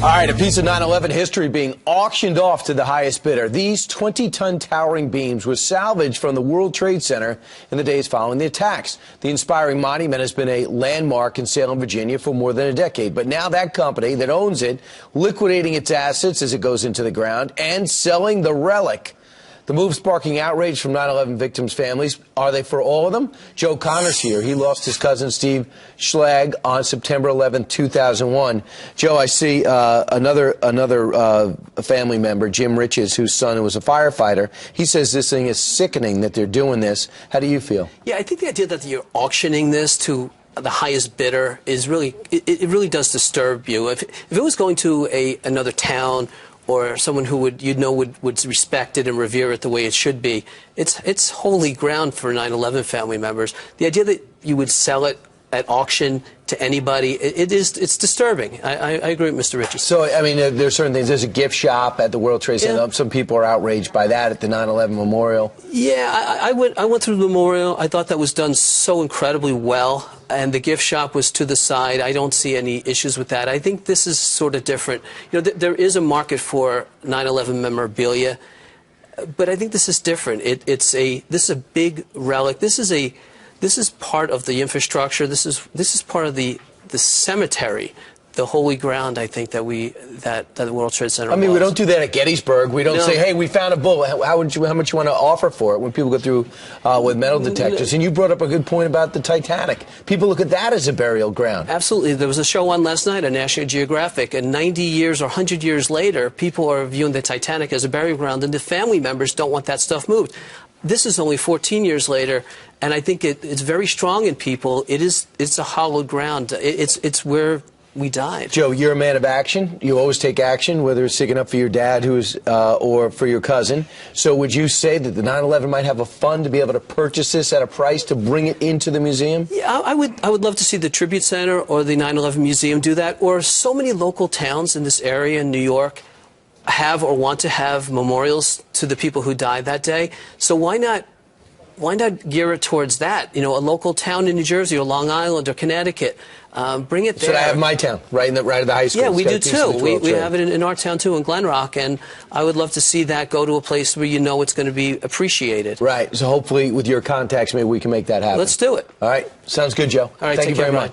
All right, a piece of 9/11 history being auctioned off to the highest bidder. These 20-ton towering beams were salvaged from the World Trade Center in the days following the attacks. The inspiring monument has been a landmark in Salem, Virginia for more than a decade. But now that company that owns it, liquidating its assets as it goes into the ground and selling the relic. The move sparking outrage from 9/11 victims' families. Are they for all of them? Joe Connor's here. He lost his cousin Steve Schlag on September 11, 2001. Joe, I see another family member, Jim Riches, whose son was a firefighter. He says this thing is sickening that they're doing this. How do you feel? Yeah, I think the idea that you're auctioning this to the highest bidder is really, it really does disturb you. If it was going to another town or someone who would respect it and revere it the way it should be, it's holy ground for 9/11 family members. The idea that you would sell it at auction to anybody, it's disturbing. I agree with Mr. Riches. So, I mean, there's certain things. There's a gift shop at the World Trade Center. Yeah. Some people are outraged by that at the 9/11 memorial. Yeah, I went through the memorial. I thought that was done so incredibly well, and the gift shop was to the side. I don't see any issues with that. I think this is sort of different. You know, there is a market for 9/11 memorabilia, but I think this is different. This is a big relic. This is part of the infrastructure. This is part of the cemetery, the holy ground. I think that the World Trade Center. I mean, we don't do that at Gettysburg. We don't say, "Hey, we found a bullet. How much you want to offer for it?" When people go through with metal detectors. And you brought up a good point about the Titanic. People look at that as a burial ground. Absolutely. There was a show on last night on National Geographic, and 90 years or 100 years later, people are viewing the Titanic as a burial ground, and the family members don't want that stuff moved. This is only 14 years later, and I think it's very strong in people. It's a hallowed ground. It's where we died. Joe, you're a man of action. You always take action, whether it's sticking up for your dad, or for your cousin. So, would you say that the 9/11 might have a fund to be able to purchase this at a price to bring it into the museum? Yeah, I would love to see the Tribute Center or the 9/11 Museum do that, or so many local towns in this area in New York have or want to have memorials to the people who died that day. So why not gear it towards that? You know, a local town in New Jersey or Long Island or Connecticut, bring it there. Should I have my town right at the high school? Yeah, we do too. We have it in our town too, in Glen Rock, and I would love to see that go to a place where you know it's going to be appreciated. Right. So hopefully with your contacts, maybe we can make that happen. Let's do it. All right. Sounds good, Joe. All right. Thank you very much.